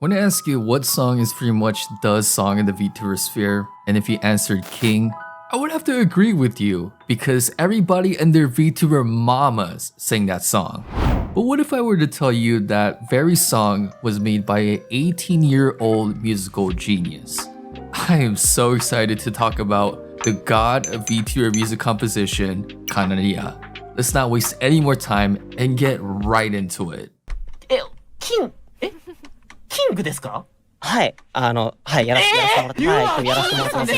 When I ask you what song is pretty much the song in the Vtuber sphere, and if you answered King, I would have to agree with you because everybody and their Vtuber mamas sang that song. But what if I were to tell you that very song was made by an 18-year-old musical genius? I am so excited to talk about the god of Vtuber music composition, Kanaria. Let's not waste any more time and get right into it. キングですか？はい、やらせてもらって、はい、やらせてもらってます。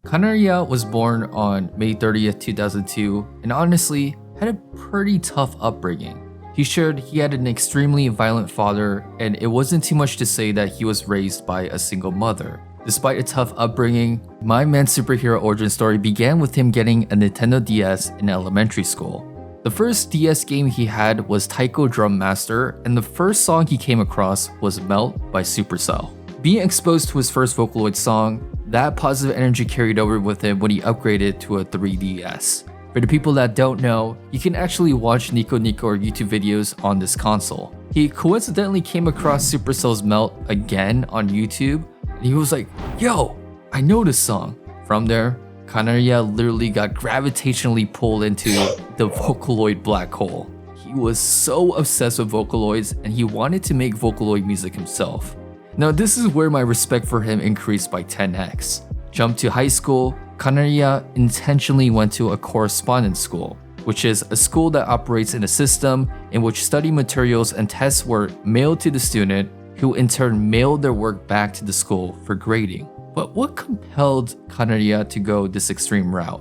Kanaria was born on May 30th, 2002, and honestly, had a pretty tough upbringing. He shared he had an extremely violent father, and it wasn't too much to say that he was raised by a single mother. Despite a tough upbringing, My Man's superhero origin story began with him getting a Nintendo DS in elementary school. The first DS game he had was Taiko Drum Master, and the first song he came across was Melt by Supercell. Being exposed to his first Vocaloid song, that positive energy carried over with him when he upgraded to a 3DS. For the people that don't know, you can actually watch Nico Nico or YouTube videos on this console. He coincidentally came across Supercell's Melt again on YouTube, and he was like, "Yo, I know this song." From there, Kanaria literally got gravitationally pulled into the Vocaloid black hole. He was so obsessed with Vocaloids and he wanted to make Vocaloid music himself. Now this is where my respect for him increased by 10x. Jump to high school, Kanaria intentionally went to a correspondence school, which is a school that operates in a system in which study materials and tests were mailed to the student, who in turn mailed their work back to the school for grading. But what compelled Kanaria to go this extreme route?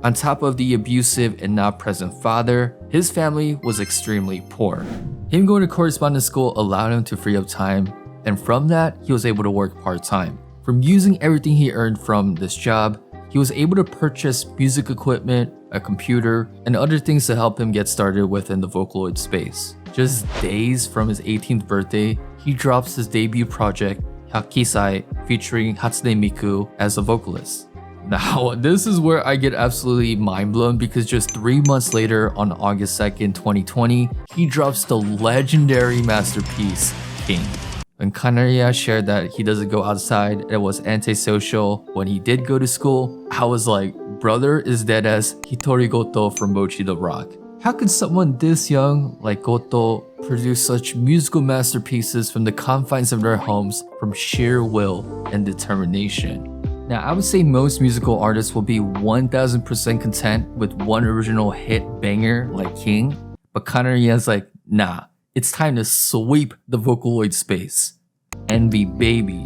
On top of the abusive and not present father, his family was extremely poor. Him going to correspondence school allowed him to free up time, and from that, he was able to work part-time. From using everything he earned from this job, he was able to purchase music equipment, a computer, and other things to help him get started within the Vocaloid space. Just days from his 18th birthday, he drops his debut project, Hakisai, featuring Hatsune Miku as a vocalist. Now, this is where I get absolutely mind blown because just 3 months later, on August 2nd, 2020, he drops the legendary masterpiece, King. When Kanaria shared that he doesn't go outside and was antisocial when he did go to school, I was like, brother is dead as Hitori Goto from Mochi the Rock. How could someone this young, like Goto, produce such musical masterpieces from the confines of their homes from sheer will and determination? Now, I would say most musical artists will be 1000% content with one original hit banger like King, but Kanaria's like, nah, it's time to sweep the Vocaloid space. Envy Baby,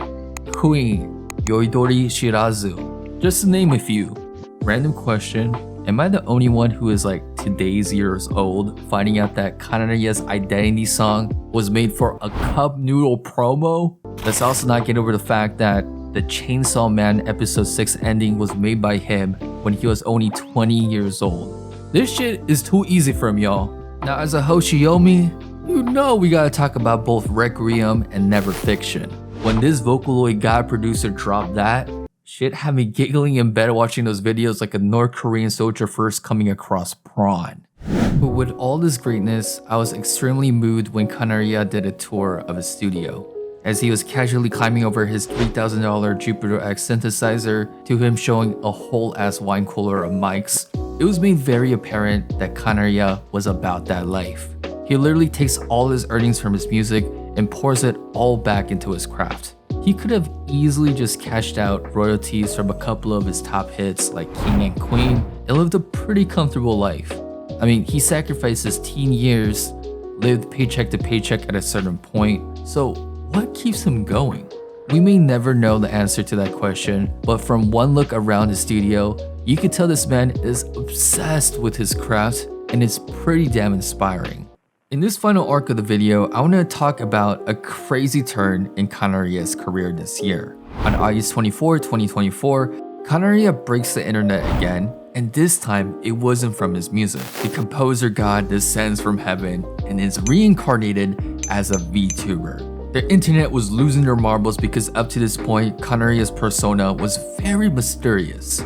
Queen, Yoidori Shirazu, just to name a few. Random question. Am I the only one who is like today's years old finding out that Kanaria's identity song was made for a cup noodle promo? Let's also not get over the fact that the Chainsaw Man episode 6 ending was made by him when he was only 20 years old. This shit is too easy for him, y'all. Now as a Hoshiyomi, you know we gotta talk about both Requiem and Never Fiction. When this Vocaloid god producer dropped that, shit had me giggling in bed watching those videos like a North Korean soldier first coming across prawn. But with all this greatness, I was extremely moved when Kanaria did a tour of his studio. As he was casually climbing over his $3,000 Jupiter X synthesizer to him showing a whole ass wine cooler of mics, it was made very apparent that Kanaria was about that life. He literally takes all his earnings from his music and pours it all back into his craft. He could have easily just cashed out royalties from a couple of his top hits like King and Queen and lived a pretty comfortable life. I mean, he sacrificed his teen years, lived paycheck to paycheck at a certain point, so what keeps him going? We may never know the answer to that question, but from one look around his studio, you can tell this man is obsessed with his craft and it's pretty damn inspiring. In this final arc of the video, I want to talk about a crazy turn in Kanaria's career this year. On August 24, 2024, Kanaria breaks the internet again, and this time it wasn't from his music. The composer god descends from heaven and is reincarnated as a VTuber. The internet was losing their marbles because up to this point, Kanaria's persona was very mysterious.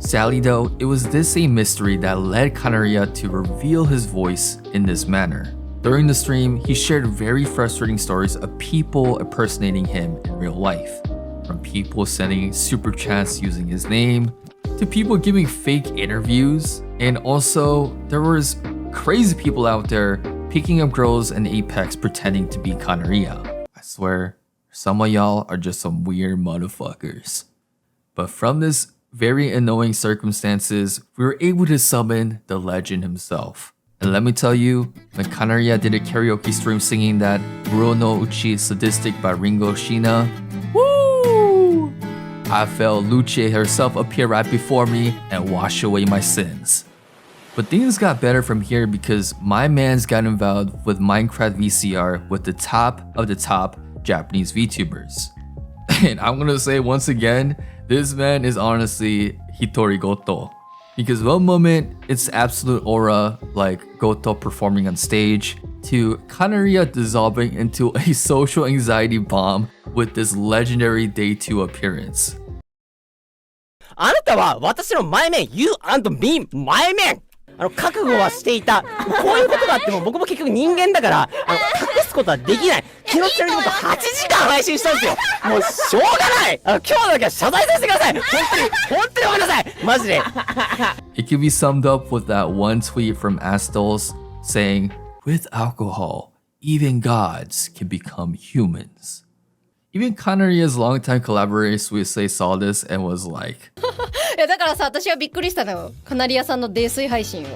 Sadly though, it was this same mystery that led Kanaria to reveal his voice in this manner. During the stream, he shared very frustrating stories of people impersonating him in real life. From people sending super chats using his name, to people giving fake interviews, and also there was crazy people out there picking up girls in Apex pretending to be Kanaria. I swear, some of y'all are just some weird motherfuckers. But from this very annoying circumstances, we were able to summon the legend himself. And let me tell you, when Kanaria did a karaoke stream singing that Uro no Uchi Sadistic by Ringo Shina, woo! I felt Luce herself appear right before me and wash away my sins. But things got better from here because my man's got involved with Minecraft VCR with the top of the top Japanese VTubers. And I'm gonna say once again, this man is honestly Hitori Goto. Because one moment, it's absolute aura like Goto performing on stage, to Kanaria dissolving into a social anxiety bomb with this legendary Day 2 appearance. あなたは私の前面 You and me 前面覚悟はしていた。こういうことがあっても僕も結局人間だから隠すことはできない。昨日ちなみに僕8時間配信したんですよ。もうしょうがない。今日だけは謝罪させてください。本当にごめんなさい。マジで。It can be summed up with that one tweet from Astols saying, "With alcohol, even gods can become humans." Even Kanaria's longtime collaborator Suisei saw this and was like, いやだからさ、私はびっくりしたのよ。カナリアさんの泥酔配信を。い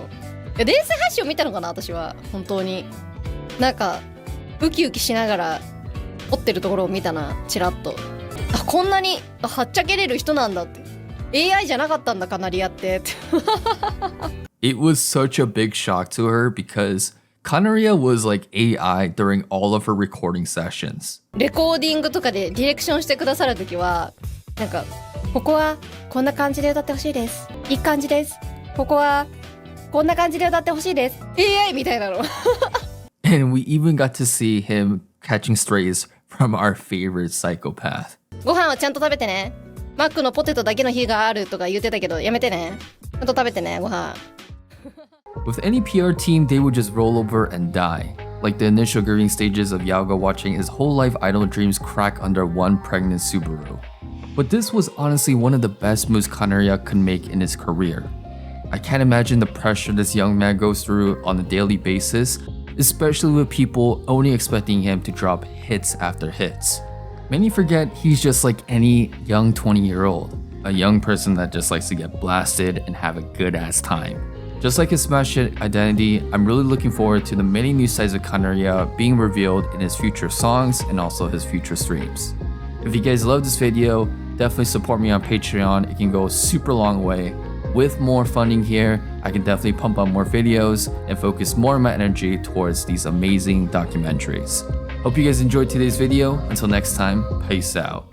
や泥酔配信を見たのかな、私は。本当に。なんか、ウキウキしながら、撮ってるところを見たな、チラッと。あ、こんなに、はっちゃけれる人なんだって。AI じゃなかったんだ、カナリアって。It was such a big shock to her because Kanaria was like AI during all of her recording sessions. レコーディングとかでディレクションしてくださるときは、なんか、ここはこんな感じで歌ってほしいです。いい感じです。ここはこんな感じで歌ってほしいです。AI みたいなの。And we even got to see him catching strays from our favorite psychopath. ご飯はちゃんと食べてね。マックのポテトだけの日があるとか言ってたけど、やめてね。ちゃんと食べてね、ご飯。With any PR team, they would just roll over and die. Like the initial grieving stages of Yaoga watching his whole life idol dreams crack under one pregnant Subaru. But this was honestly one of the best moves Kanaria could make in his career. I can't imagine the pressure this young man goes through on a daily basis, especially with people only expecting him to drop hits after hits. Many forget he's just like any young 20-year-old, a young person that just likes to get blasted and have a good ass time. Just like his smash hit identity, I'm really looking forward to the many new sides of Kanaria being revealed in his future songs and also his future streams. If you guys love this video, definitely support me on Patreon. It can go a super long way. With more funding here, I can definitely pump out more videos and focus more of my energy towards these amazing documentaries. Hope you guys enjoyed today's video. Until next time, peace out.